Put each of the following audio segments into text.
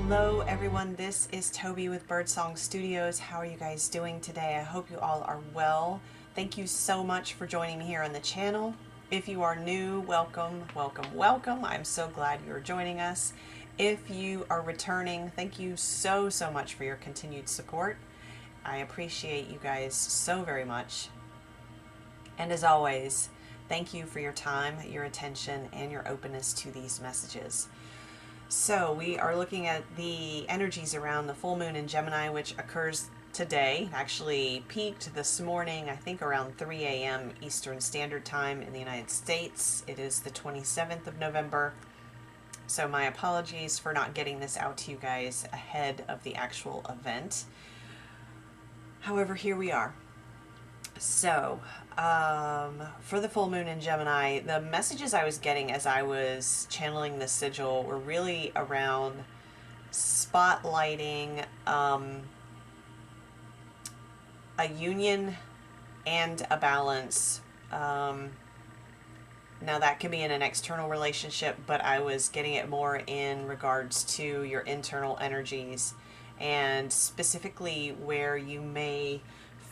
Hello everyone, this is Toby with Birdsong Studios. How are you guys doing today? I hope you all are well. Thank you so much for joining me here on the channel. If you are new, welcome, welcome, welcome. I'm so glad you're joining us. If you are returning, thank you so much for your continued support. I appreciate you guys so very much. And as always, thank you for your time, your attention, and your openness to these messages. So we are looking at the energies around the full moon in Gemini, which occurs today. Actually peaked this morning, I think around 3 a.m. Eastern Standard Time in the United States. It is the 27th of November. So my apologies for not getting this out to you guys ahead of the actual event. However, here we are. So, for the full moon in Gemini, the messages I was getting as I was channeling the sigil were really around spotlighting a union and a balance. Now that can be in an external relationship, but I was getting it more in regards to your internal energies, and specifically where you may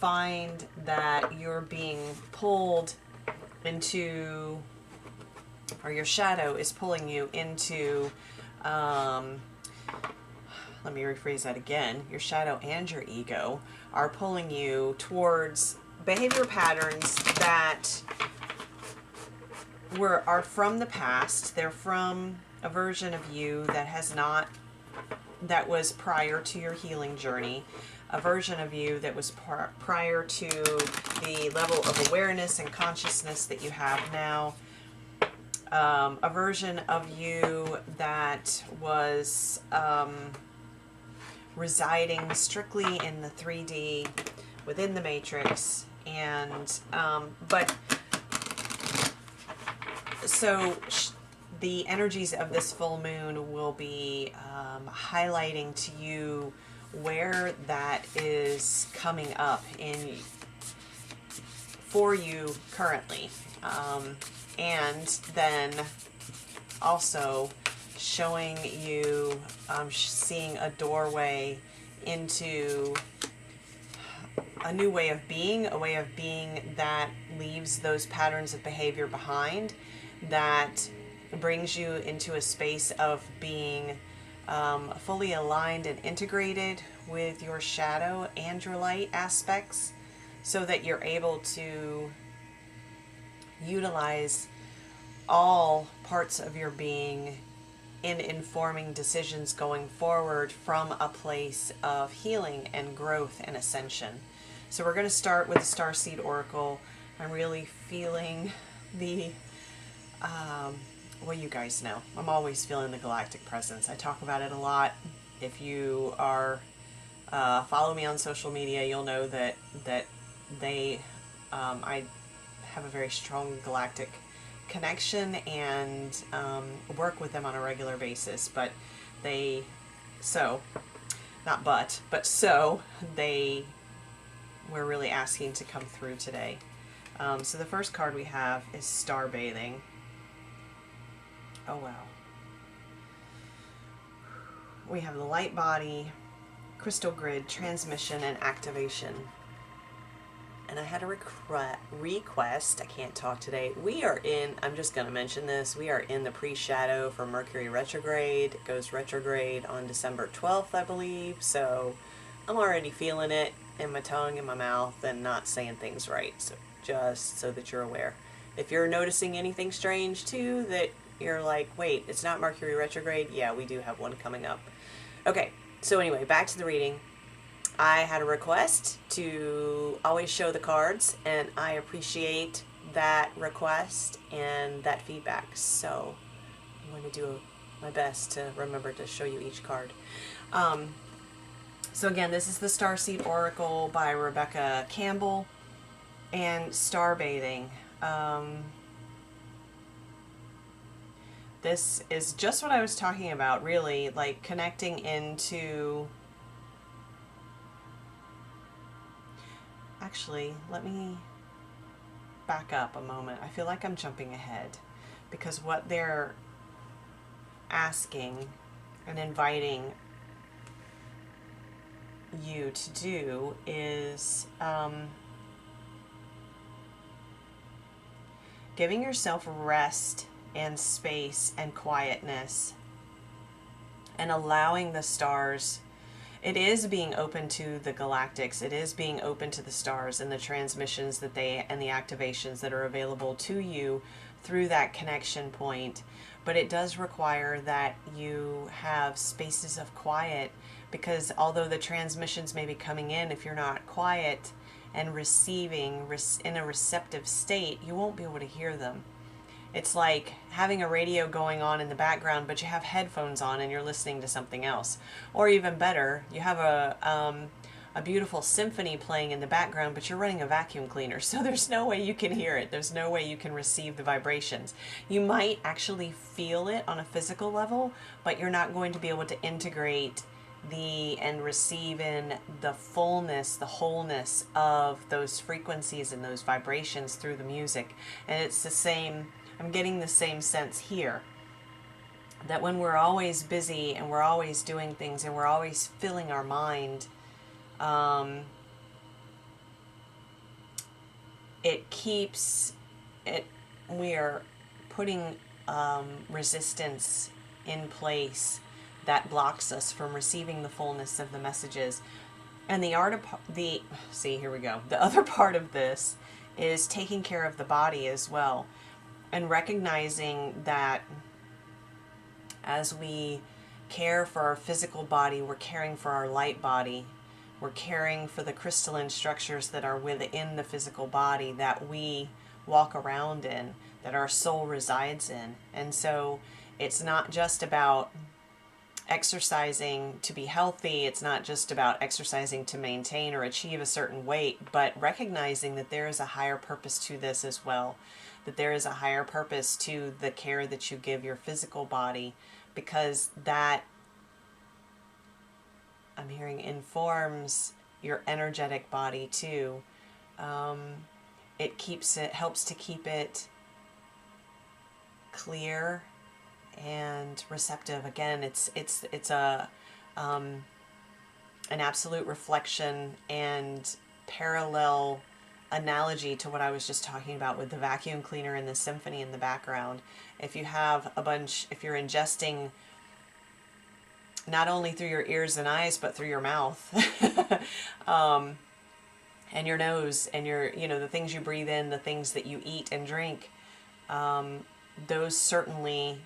find that you're being pulled into, or your shadow is pulling you into, let me rephrase that again, your shadow and your ego are pulling you towards behavior patterns that are from the past. They're from a version of you that was prior to your healing journey, a version of you that was prior to the level of awareness and consciousness that you have now, a version of you that was residing strictly in the 3D within the matrix, and the energies of this full moon will be highlighting to you where that is coming up for you currently, and then also showing you seeing a doorway into a new way of being, a way of being that leaves those patterns of behavior behind, that brings you into a space of being fully aligned and integrated with your shadow and your light aspects, so that you're able to utilize all parts of your being in informing decisions going forward from a place of healing and growth and ascension. So we're going to start with the Starseed Oracle. I'm really feeling the well, you guys know, I'm always feeling the galactic presence. I talk about it a lot. If you are follow me on social media, you'll know that I have a very strong galactic connection and work with them on a regular basis. But they were really asking to come through today. So the first card we have is Star Bathing. Oh wow. We have the light body, crystal grid, transmission, and activation. And I had a request. I can't talk today. We are in, I'm just going to mention this, we are in the pre-shadow for Mercury retrograde. It goes retrograde on December 12th, I believe. So I'm already feeling it in my tongue, in my mouth, and not saying things right. So just so that you're aware. If you're noticing anything strange too, that you're like, wait, it's not Mercury retrograde? Yeah, we do have one coming up. Okay, so anyway, back to the reading. I had a request to always show the cards, and I appreciate that request and that feedback. So I'm going to do my best to remember to show you each card. So again, this is the Starseed Oracle by Rebecca Campbell, and Star Bathing. This is just what I was talking about, really, like connecting into... Actually, let me back up a moment. I feel like I'm jumping ahead, because what they're asking and inviting you to do is giving yourself rest and space and quietness, and allowing the stars. It is being open to the galactics. It is being open to the stars and the transmissions that they and the activations that are available to you through that connection point. But it does require that you have spaces of quiet, because although the transmissions may be coming in, if you're not quiet and receiving in a receptive state, you won't be able to hear them. It's like having a radio going on in the background, but you have headphones on and you're listening to something else. Or even better, you have a beautiful symphony playing in the background, but you're running a vacuum cleaner. So there's no way you can hear it. There's no way you can receive the vibrations. You might actually feel it on a physical level, but you're not going to be able to integrate and receive in the fullness, the wholeness of those frequencies and those vibrations through the music. And it's the same. I'm getting the same sense here, that when we're always busy and we're always doing things and we're always filling our mind, it keeps it, we are putting resistance in place that blocks us from receiving the fullness of the messages. And the other part of this is taking care of the body as well. And recognizing that as we care for our physical body, we're caring for our light body. We're caring for the crystalline structures that are within the physical body that we walk around in, that our soul resides in. And so it's not just about exercising to be healthy. It's not just about exercising to maintain or achieve a certain weight, but recognizing that there is a higher purpose to this as well. That there is a higher purpose to the care that you give your physical body, because that, I'm hearing, informs your energetic body too. It helps to keep it clear and receptive. Again, it's a an absolute reflection and parallel analogy to what I was just talking about with the vacuum cleaner and the symphony in the background. If you have if you're ingesting not only through your ears and eyes, but through your mouth, and your nose, and the things you breathe in, the things that you eat and drink, those certainly,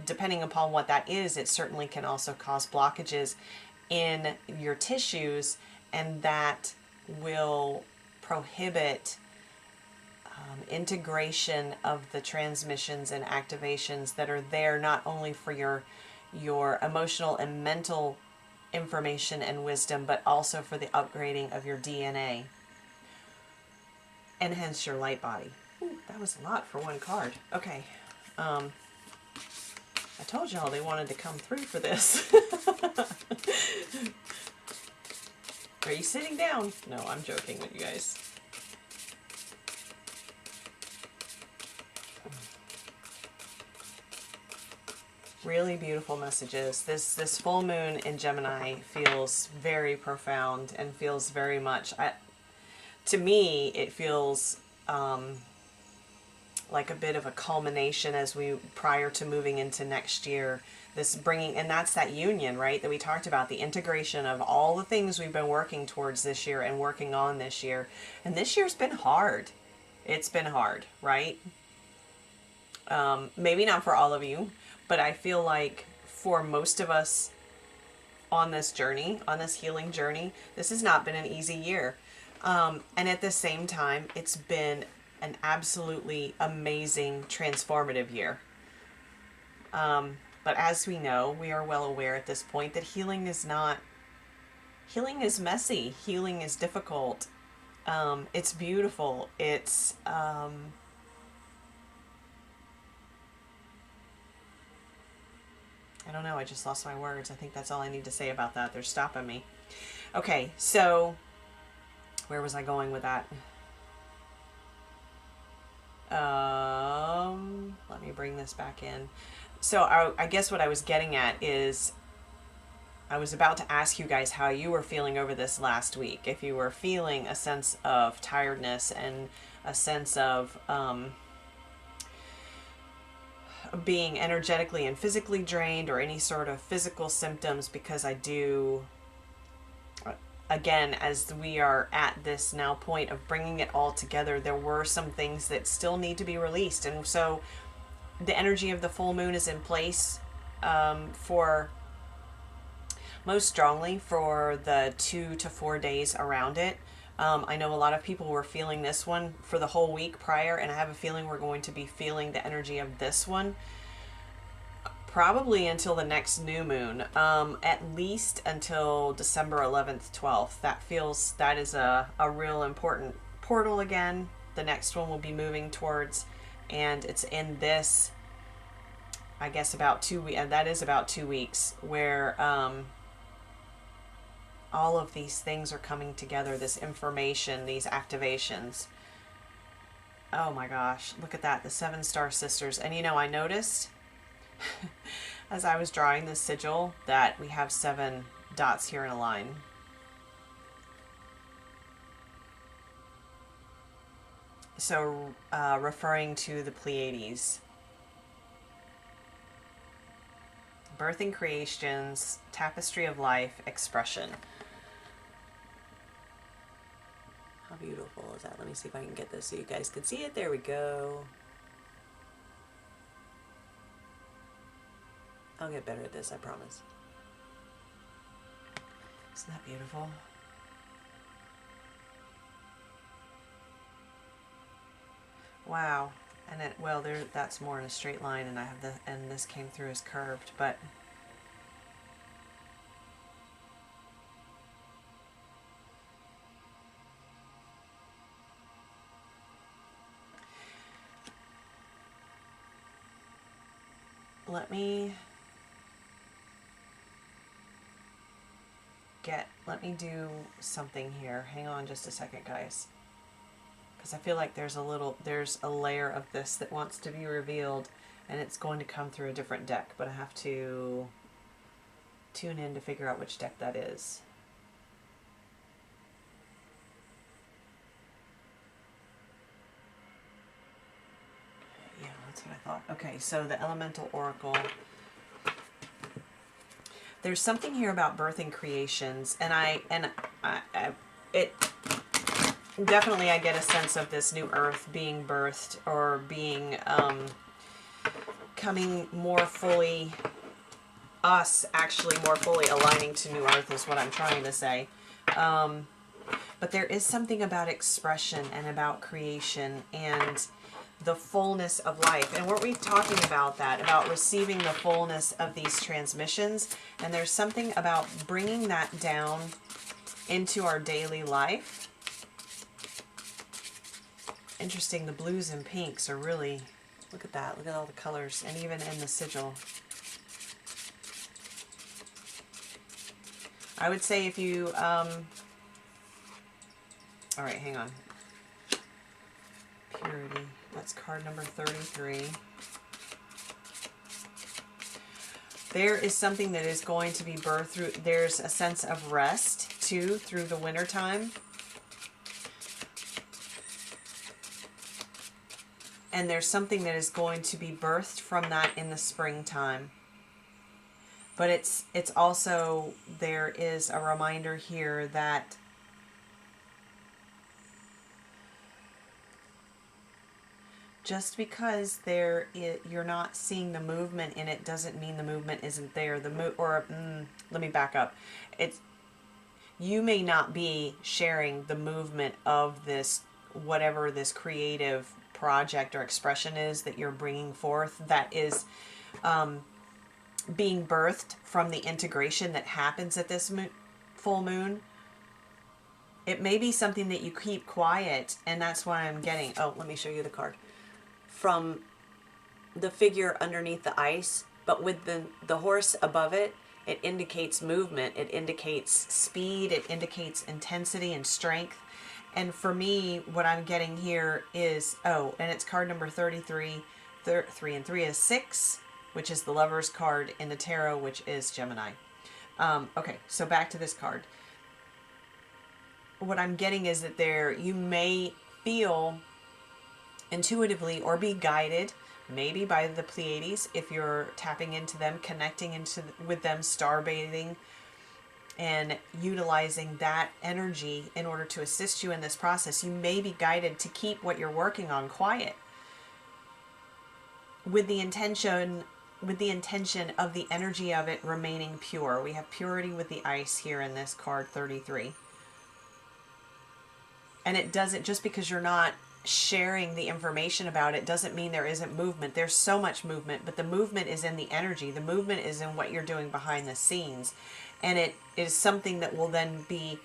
depending upon what that is, it certainly can also cause blockages in your tissues, and that will prohibit integration of the transmissions and activations that are there, not only for your emotional and mental information and wisdom, but also for the upgrading of your DNA, and hence your light body. Ooh, that was a lot for one card. Okay. I told y'all they wanted to come through for this. Are you sitting down? No, I'm joking with you guys. Really beautiful messages. This full moon in Gemini feels very profound and feels very much, to me, it feels like a bit of a culmination prior to moving into next year. And that's that union, right, that we talked about, the integration of all the things we've been working towards this year and working on this year. And this year's been hard. It's been hard, right? Maybe not for all of you, but I feel like for most of us on this journey, on this healing journey, this has not been an easy year. And at the same time, it's been an absolutely amazing, transformative year. But as we know, we are well aware at this point that healing is messy. Healing is difficult. It's beautiful. It's, I don't know. I just lost my words. I think that's all I need to say about that. They're stopping me. Okay. So where was I going with that? Let me bring this back in. So I guess what I was getting at is I was about to ask you guys how you were feeling over this last week. If you were feeling a sense of tiredness and a sense of being energetically and physically drained, or any sort of physical symptoms, because I do, again, as we are at this now point of bringing it all together, there were some things that still need to be released. And so the energy of the full moon is in place for most strongly for the 2 to 4 days around it. I know a lot of people were feeling this one for the whole week prior, and I have a feeling we're going to be feeling the energy of this one probably until the next new moon, at least until December 11th, 12th. That is a real important portal again. The next one will be moving towards, and it's in this, I guess, about 2 weeks, and that is about 2 weeks, where all of these things are coming together, this information, these activations. Oh my gosh, look at that, the 7 star sisters. And you know, I noticed as I was drawing this sigil that we have 7 dots here in a line. So referring to the Pleiades. Birthing creations, tapestry of life, expression. How beautiful is that? Let me see if I can get this so you guys can see it. There we go. I'll get better at this, I promise. Isn't that beautiful? Wow. And it, well, there, that's more in a straight line, and I have and this came through as curved, but let me do something here. Hang on just a second, guys. Because I feel like there's a layer of this that wants to be revealed, and it's going to come through a different deck, but I have to tune in to figure out which deck that is. Yeah, that's what I thought. Okay, so the Elemental Oracle. There's something here about birthing creations, and it definitely, I get a sense of this new earth being birthed, or being coming more fully, us actually more fully aligning to new earth is what I'm trying to say. But there is something about expression and about creation and the fullness of life. And weren't we talking about that, about receiving the fullness of these transmissions? And there's something about bringing that down into our daily life. Interesting, the blues and pinks are really, look at that, look at all the colors, and even in the sigil. I would say if you, all right, hang on. Purity, that's card number 33. There is something that is going to be birthed through, there's a sense of rest, too, through the winter time. And there's something that is going to be birthed from that in the springtime. But it's also, there is a reminder here that just because you're not seeing the movement in it doesn't mean the movement isn't there. Let me back up. You may not be sharing the movement of this, whatever this creative project or expression is that you're bringing forth, that is being birthed from the integration that happens at this full moon. It may be something that you keep quiet, and that's why I'm getting, oh, let me show you the card. From the figure underneath the ice, but with the horse above it, it indicates movement, it indicates speed, it indicates intensity and strength. And for me, what I'm getting here is, oh, and it's card number 33. 3 and 3 is 6, which is the Lover's card in the tarot, which is Gemini. Okay, so back to this card. What I'm getting is that you may feel intuitively or be guided, maybe by the Pleiades, if you're tapping into them, connecting with them, star bathing, and utilizing that energy in order to assist you in this process. You may be guided to keep what you're working on quiet, with the intention of the energy of it remaining pure. We have purity with the ice here in this card 33. And it doesn't, just because you're not sharing the information about it doesn't mean there isn't movement. There's so much movement, but the movement is in the energy. The movement is in what you're doing behind the scenes. And it is something that will then be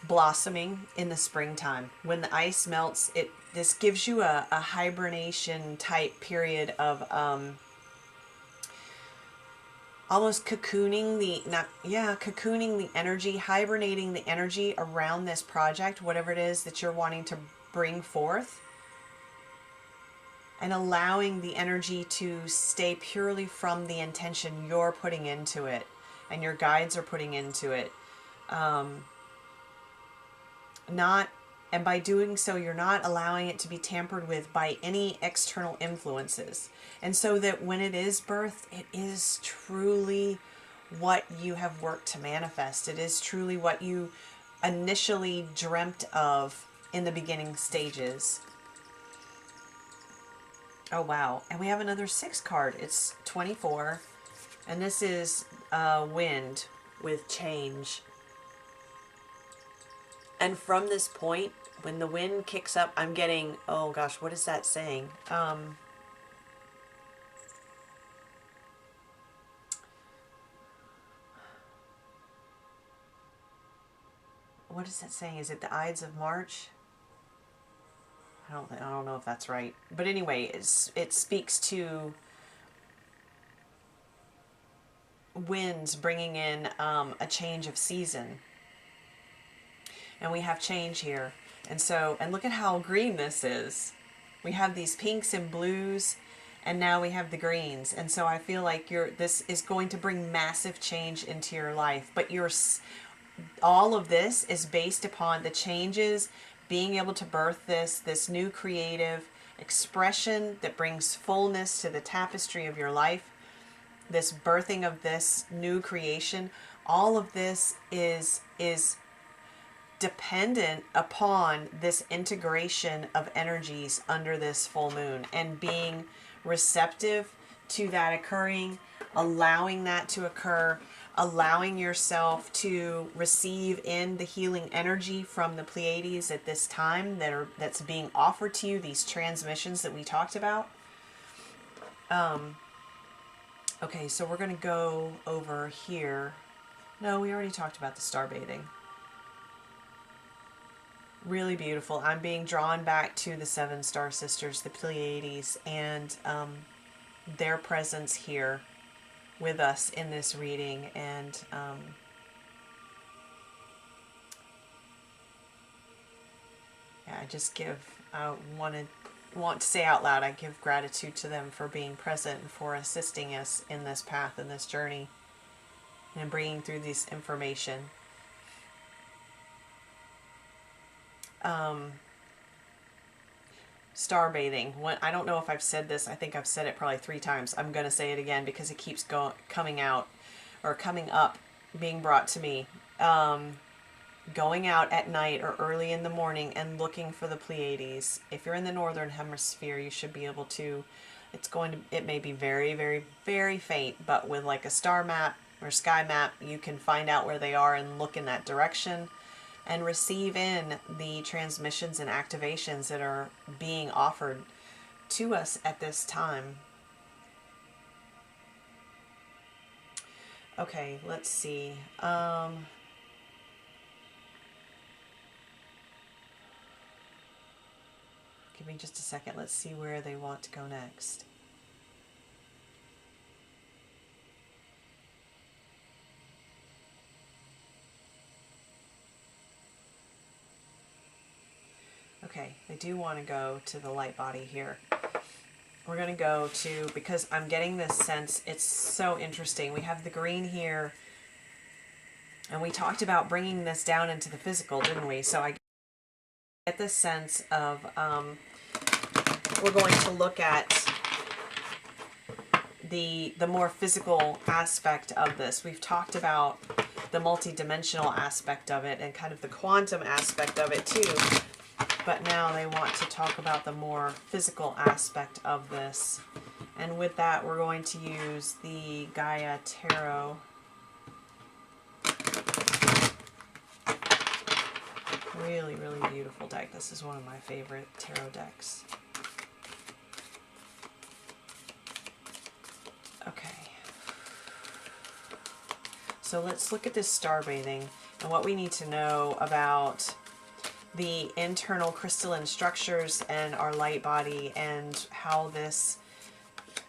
blossoming in the springtime. When the ice melts, this gives you a hibernation type period of almost cocooning the energy, hibernating the energy around this project, whatever it is that you're wanting to bring forth, and allowing the energy to stay purely from the intention you're putting into it and your guides are putting into it. And by doing so, you're not allowing it to be tampered with by any external influences. And so that when it is birthed, it is truly what you have worked to manifest. It is truly what you initially dreamt of in the beginning stages. Oh, wow. And we have another 6 card. It's 24. And this is wind with change. And from this point, when the wind kicks up, I'm getting, oh gosh, what is that saying? What is that saying? Is it the Ides of March? I don't know if that's right. But anyway, it speaks to winds bringing in a change of season. And we have change here. And look at how green this is. We have these pinks and blues, and now we have the greens. And so I feel like this is going to bring massive change into your life. But all of this is based upon the changes, being able to birth this new creative expression that brings fullness to the tapestry of your life, this birthing of this new creation. All of this is dependent upon this integration of energies under this full moon, and being receptive to that occurring, allowing that to occur, allowing yourself to receive in the healing energy from the Pleiades at this time that's being offered to you, these transmissions that we talked about. Okay, so we're going to go over here. No, we already talked about the star bathing. Really beautiful. I'm being drawn back to the 7 star sisters, the Pleiades, and their presence here with us in this reading. And I want to say out loud, I give gratitude to them for being present and for assisting us in this path and this journey and bringing through this information. Star bathing. I don't know if I've said this. I think I've said it probably 3 times. I'm going to say it again because it keeps coming up, being brought to me. Going out at night or early in the morning and looking for the Pleiades. If you're in the northern hemisphere, you should be able to. It may be very, very, very faint, but with like a star map or sky map, you can find out where they are and look in that direction and receive in the transmissions and activations that are being offered to us at this time. Okay, let's see. Give me just a second. Let's see where they want to go next. Okay, they do want to go to the light body here. We're going to go to, because I'm getting this sense, it's so interesting. We have the green here And we talked about bringing this down into the physical, didn't we? So I get this sense of, we're going to look at the more physical aspect of this. We've talked about the multidimensional aspect of it and kind of the quantum aspect of it too. But now they want to talk about the more physical aspect of this. And with that, we're going to use the Gaia Tarot. Really, really beautiful deck. This is one of my favorite tarot decks. Okay. So let's look at this star bathing and what we need to know about the internal crystalline structures and our light body and how this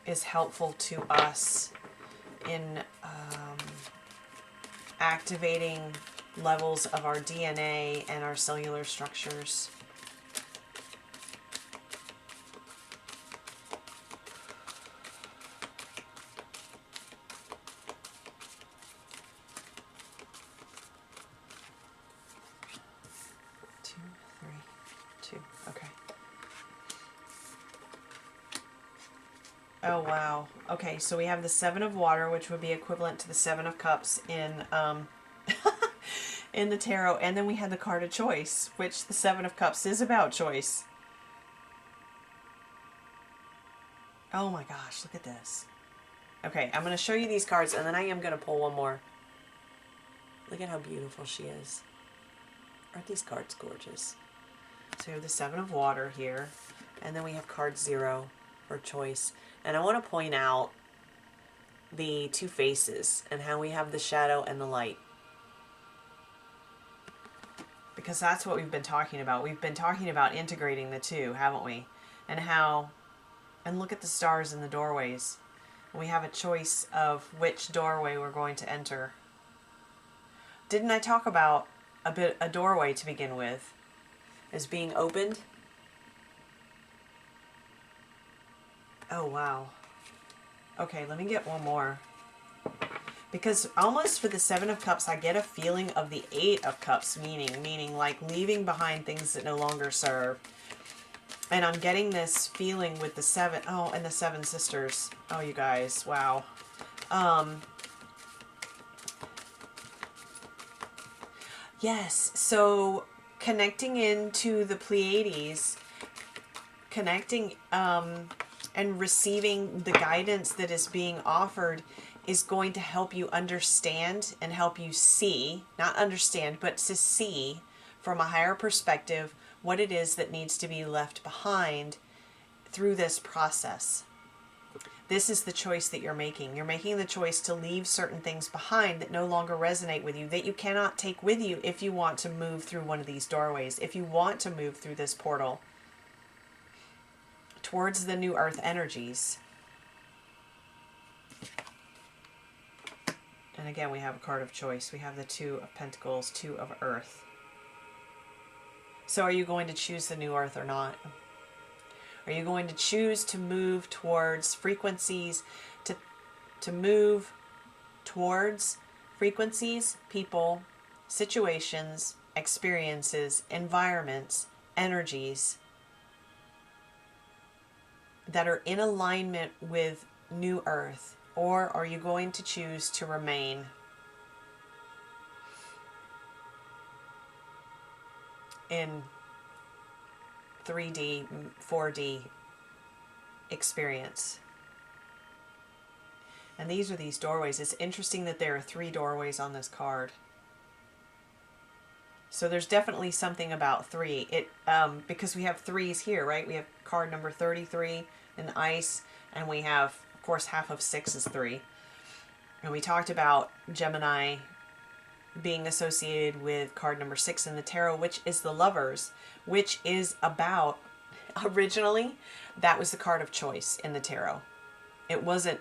is helpful to us in activating levels of our DNA and our cellular structures. Okay. Oh, wow. Okay, so we have the Seven of Water, which would be equivalent to the Seven of Cups in in the tarot, and then we had the card of choice, which the Seven of Cups is about choice. Oh my gosh, look at this. Okay, I'm going to show you these cards, and then I am going to pull one more. Look at how beautiful she is. Aren't these cards gorgeous? So we have the Seven of Water here, and then we have card 0 for choice. And I want to point out the two faces and how we have the shadow and the light. Because that's what we've been talking about. We've been talking about integrating the two, haven't we? And how, and look at the stars in the doorways. We have a choice of which doorway we're going to enter. Didn't I talk about a doorway to begin with as being opened? Oh, wow. Okay, let me get one more. Because almost for the Seven of Cups, I get a feeling of the Eight of Cups, meaning like leaving behind things that no longer serve. And I'm getting this feeling with the Seven, oh, and the Seven Sisters. Oh, you guys, wow. Yes, so connecting into the Pleiades, connecting and receiving the guidance that is being offered is going to help you understand and help you see, not understand, but to see from a higher perspective what it is that needs to be left behind through this process. This is the choice that you're making. You're making the choice to leave certain things behind that no longer resonate with you, that you cannot take with you if you want to move through one of these doorways, if you want to move through this portal towards the new earth energies. And again, we have a card of choice. We have the Two of Pentacles, Two of Earth. So are you going to choose the new earth or not? Are you going to choose to move towards frequencies, to move towards frequencies, people, situations, experiences, environments, energies that are in alignment with new earth? Or are you going to choose to remain in 3D, 4D experience? And these are these doorways. It's interesting that there are 3 doorways on this card. So there's definitely something about 3. Because we have 3s here, right? We have card number 33 in ice, and we have, of course, half of 6 is 3. And we talked about Gemini being associated with card number 6 in the tarot, which is the Lovers, which is about, originally, that was the card of choice in the tarot. It wasn't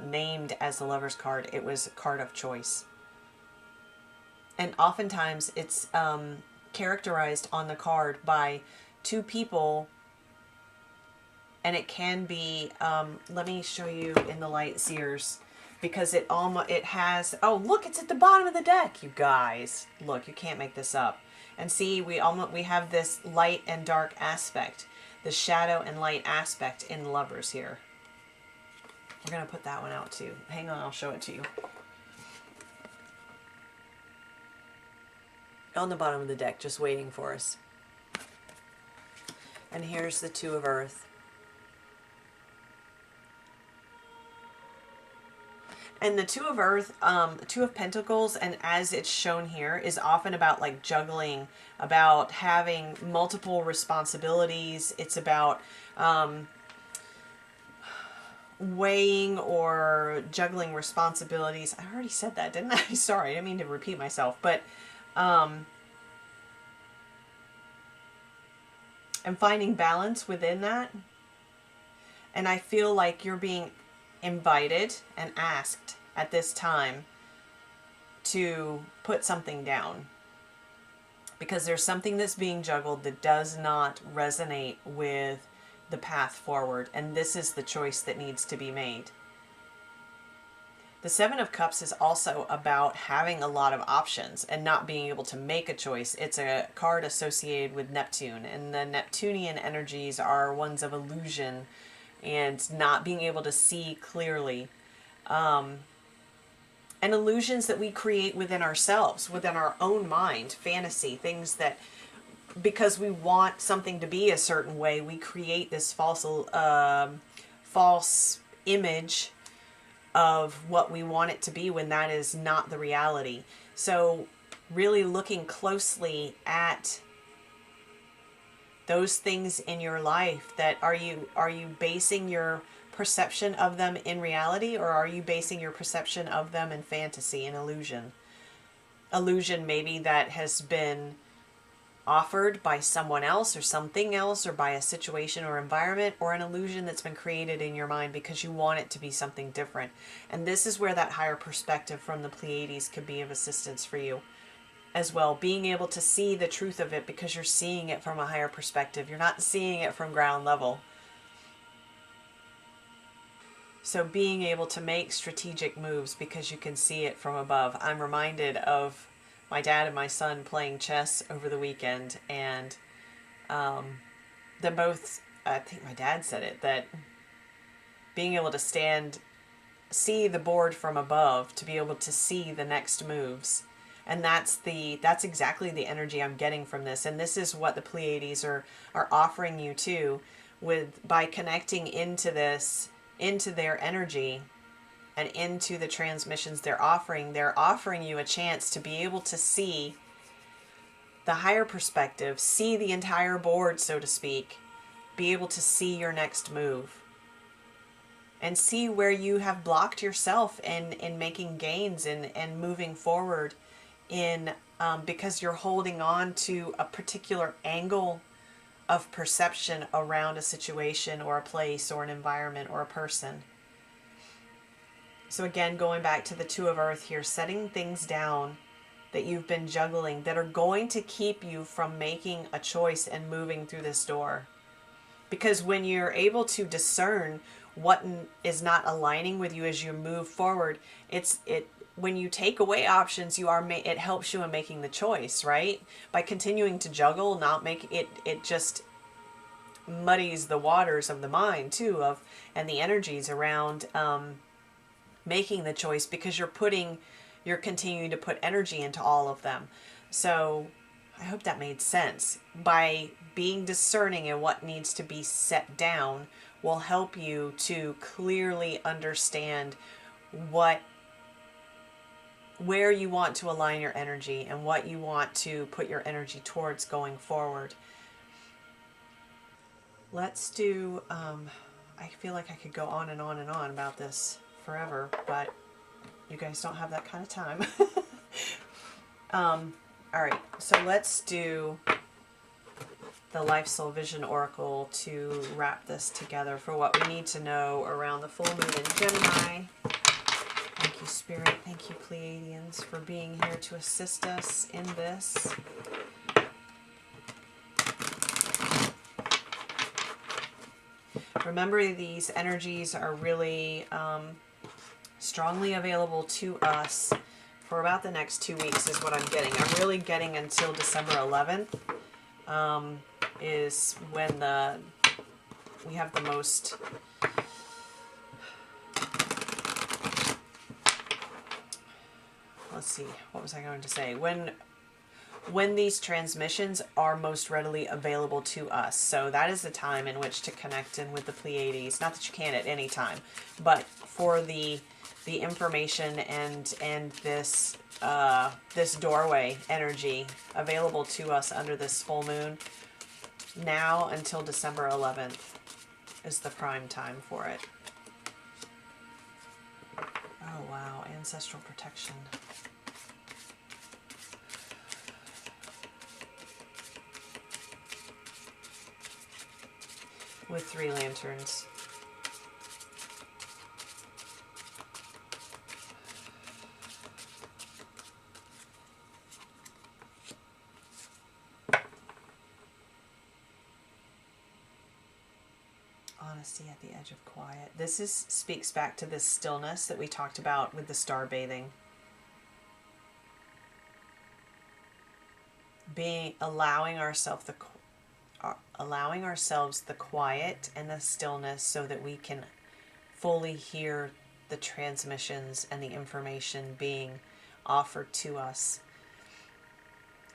named as the Lovers card. It was a card of choice. And oftentimes it's characterized on the card by 2 people, and it can be, let me show you in the Light Seers, because it has, oh look, it's at the bottom of the deck, you guys. Look, you can't make this up. And see, we have this light and dark aspect, the shadow and light aspect in Lovers here. We're going to put that one out too. Hang on, I'll show it to you. On the bottom of the deck, just waiting for us. And here's the Two of Earth. And the Two of Earth, Two of Pentacles, and as it's shown here, is often about like juggling, about having multiple responsibilities. It's about weighing or juggling responsibilities. I already said that, didn't I? Sorry, I didn't mean to repeat myself. But, and finding balance within that. And I feel like you're being invited and asked at this time to put something down, because there's something that's being juggled that does not resonate with the path forward, and this is the choice that needs to be made. The Seven of Cups is also about having a lot of options and not being able to make a choice. It's a card associated with Neptune, and the Neptunian energies are ones of illusion and not being able to see clearly. And illusions that we create within ourselves, within our own mind, fantasy, things that, because we want something to be a certain way, we create this false image of what we want it to be when that is not the reality. So really looking closely at those things in your life, that are you basing your perception of them in reality, or are you basing your perception of them in fantasy and illusion? Illusion maybe that has been offered by someone else or something else, or by a situation or environment, or an illusion that's been created in your mind because you want it to be something different. And this is where that higher perspective from the Pleiades could be of assistance for you as well, being able to see the truth of it because you're seeing it from a higher perspective. You're not seeing it from ground level. So being able to make strategic moves because you can see it from above. I'm reminded of my dad and my son playing chess over the weekend, and they both, I think my dad said it, that being able to see the board from above, to be able to see the next moves. And that's exactly the energy I'm getting from this. And this is what the Pleiades are offering you too, by connecting into this, into their energy and into the transmissions they're offering you a chance to be able to see the higher perspective, see the entire board, so to speak, be able to see your next move and see where you have blocked yourself in making gains and moving forward because you're holding on to a particular angle of perception around a situation or a place or an environment or a person. So again, going back to the Two of Earth here, setting things down that you've been juggling that are going to keep you from making a choice and moving through this door. Because when you're able to discern what is not aligning with you as you move forward, when you take away options, it helps you in making the choice, right? By continuing to juggle, it just muddies the waters of the mind too, and the energies around making the choice, because you're continuing to put energy into all of them. So I hope that made sense. By being discerning in what needs to be set down will help you to clearly understand where you want to align your energy and what you want to put your energy towards going forward. Let's do, I feel like I could go on and on and on about this forever, but you guys don't have that kind of time. All right, so let's do the Life Soul Vision Oracle to wrap this together for what we need to know around the full moon in Gemini. Thank you, Spirit. Thank you, Pleiadians, for being here to assist us in this. Remember, these energies are really strongly available to us for about the next 2 weeks is what I'm getting. I'm really getting until December 11th is when we have the most... Let's see, what was I going to say? When these transmissions are most readily available to us. So that is the time in which to connect in with the Pleiades. Not that you can at any time, but for the information and this this doorway energy available to us under this full moon, now until December 11th is the prime time for it. Oh wow, ancestral protection. With 3 lanterns. Honesty at the edge of quiet. This speaks back to this stillness that we talked about with the star bathing. Allowing ourselves the quiet and the stillness so that we can fully hear the transmissions and the information being offered to us.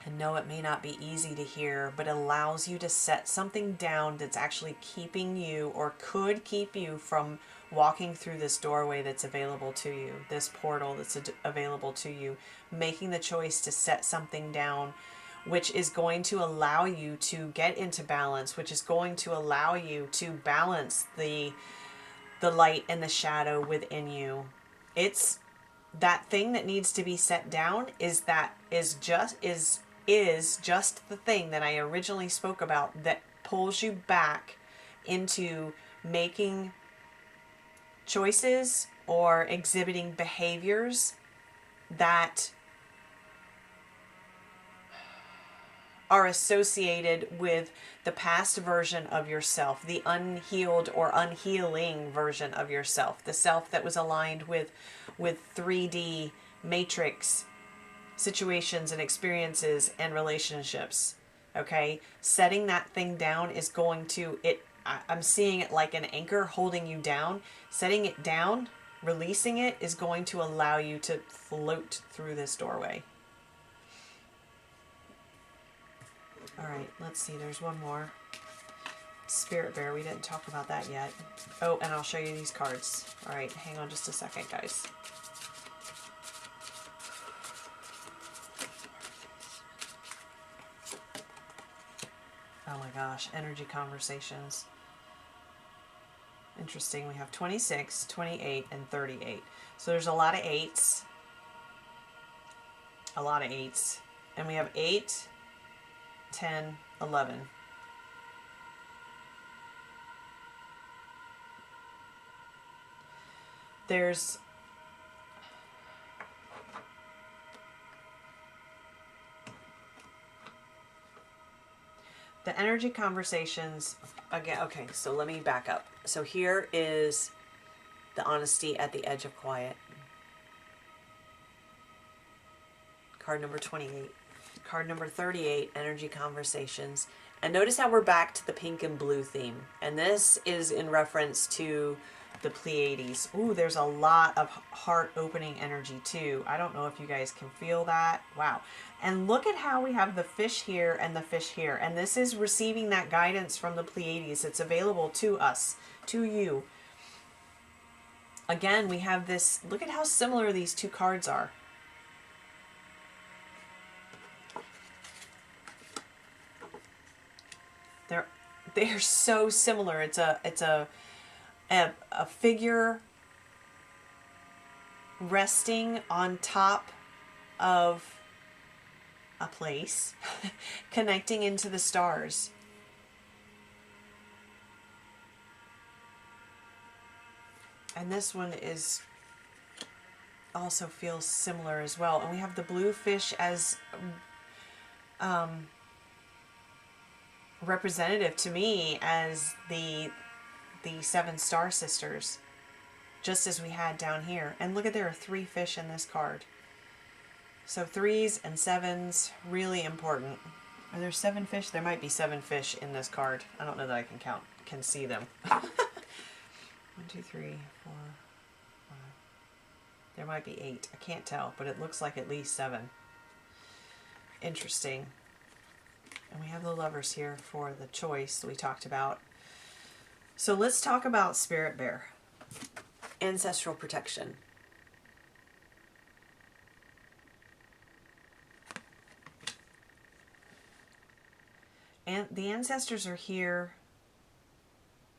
And no, it may not be easy to hear, but it allows you to set something down that's actually keeping you, or could keep you, from walking through this doorway that's available to you, this portal that's available to you, making the choice to set something down which is going to allow you to get into balance, which is going to allow you to balance the light and the shadow within you. It's that thing that needs to be set down is just the thing that I originally spoke about, that pulls you back into making choices or exhibiting behaviors that are associated with the past version of yourself, the unhealed or unhealing version of yourself, the self that was aligned with 3D matrix situations and experiences and relationships. Okay, setting that thing down is going to, I'm seeing it like an anchor holding you down. Setting it down, releasing it, is going to allow you to float through this doorway. All right, let's see, there's one more. Spirit Bear, we didn't talk about that yet. Oh, and I'll show you these cards. All right, hang on just a second, guys. Oh my gosh, energy conversations. Interesting, we have 26, 28, and 38. So there's a lot of 8s. A lot of 8s. And we have 8, 10, 11. There's the energy conversations again. Okay, so let me back up. So here is the honesty at the edge of quiet. Card number 28. Card number 38, energy conversations. And notice how we're back to the pink and blue theme. And this is in reference to the Pleiades. Ooh, there's a lot of heart-opening energy too. I don't know if you guys can feel that. Wow. And look at how we have the fish here and the fish here. And this is receiving that guidance from the Pleiades. It's available to us, to you. Again, we have this, look at how similar these two cards are. They're so similar. It's a figure resting on top of a place, connecting into the stars. And this one is also feels similar as well. And we have the blue fish as representative to me as the 7 star sisters, just as we had down here. And look at, there are 3 fish in this card. So 3s and 7s, really important. Are there 7 fish? There might be 7 fish in this card. I don't know that I can see them. 1, 2, 3, 4, 5. There might be 8. I can't tell, but it looks like at least 7. Interesting. And we have the Lovers here for the choice we talked about. So let's talk about Spirit Bear. Ancestral protection. And the ancestors are here.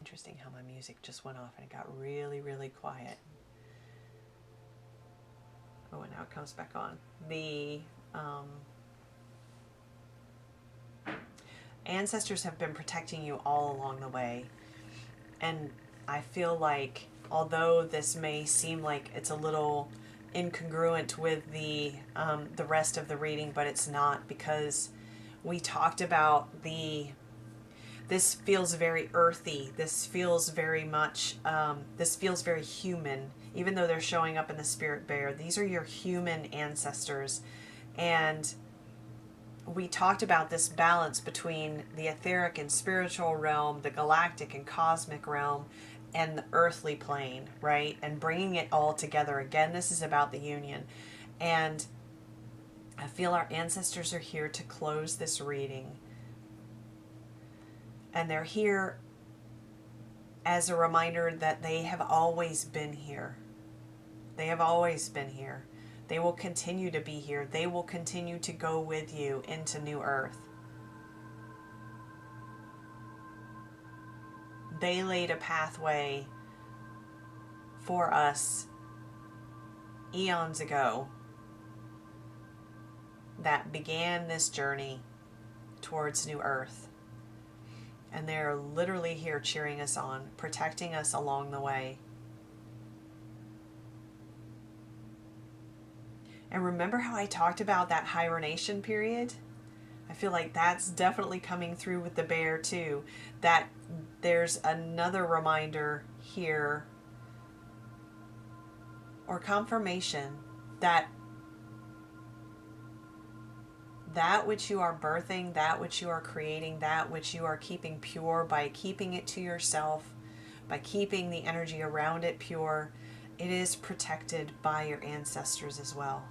Interesting how my music just went off and it got really, really quiet. Oh, and now it comes back on. The ancestors have been protecting you all along the way. And I feel like, although this may seem like it's a little incongruent with the rest of the reading, but it's not, because we talked about this feels very earthy. This feels very much, this feels very human, even though they're showing up in the Spirit Bear. These are your human ancestors. And we talked about this balance between the etheric and spiritual realm, the galactic and cosmic realm, and the earthly plane, right? And bringing it all together. Again, this is about the union. And I feel our ancestors are here to close this reading. And they're here as a reminder that they have always been here. They have always been here. They will continue to be here. They will continue to go with you into New Earth. They laid a pathway for us eons ago that began this journey towards New Earth. And they're literally here cheering us on, protecting us along the way. And remember how I talked about that hibernation period? I feel like that's definitely coming through with the bear too. That there's another reminder here, or confirmation, that that which you are birthing, that which you are creating, that which you are keeping pure by keeping it to yourself, by keeping the energy around it pure, it is protected by your ancestors as well.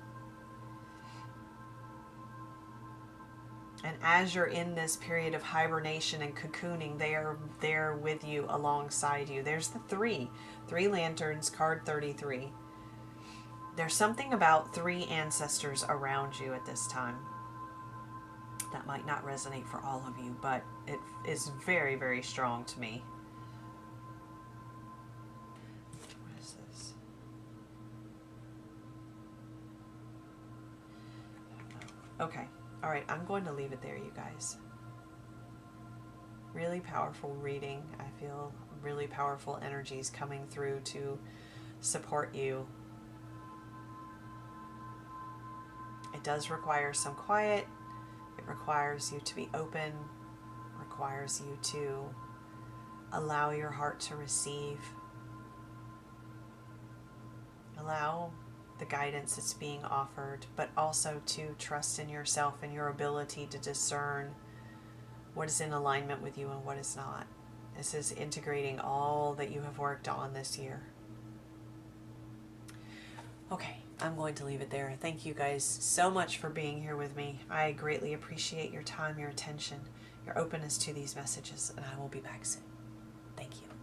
And as you're in this period of hibernation and cocooning, they are there with you, alongside you. There's the 3 lanterns, card 33. There's something about 3 ancestors around you at this time. That might not resonate for all of you, but it is very, very strong to me. What is this? I don't know. Okay. All right, I'm going to leave it there, you guys. Really powerful reading. I feel really powerful energies coming through to support you. It does require some quiet. It requires you to be open. It requires you to allow your heart to receive. Allow the guidance that's being offered, but also to trust in yourself and your ability to discern what is in alignment with you and what is not. This is integrating all that you have worked on this year. Okay, I'm going to leave it there. Thank you guys so much for being here with me. I greatly appreciate your time, your attention, your openness to these messages, and I will be back soon. Thank you.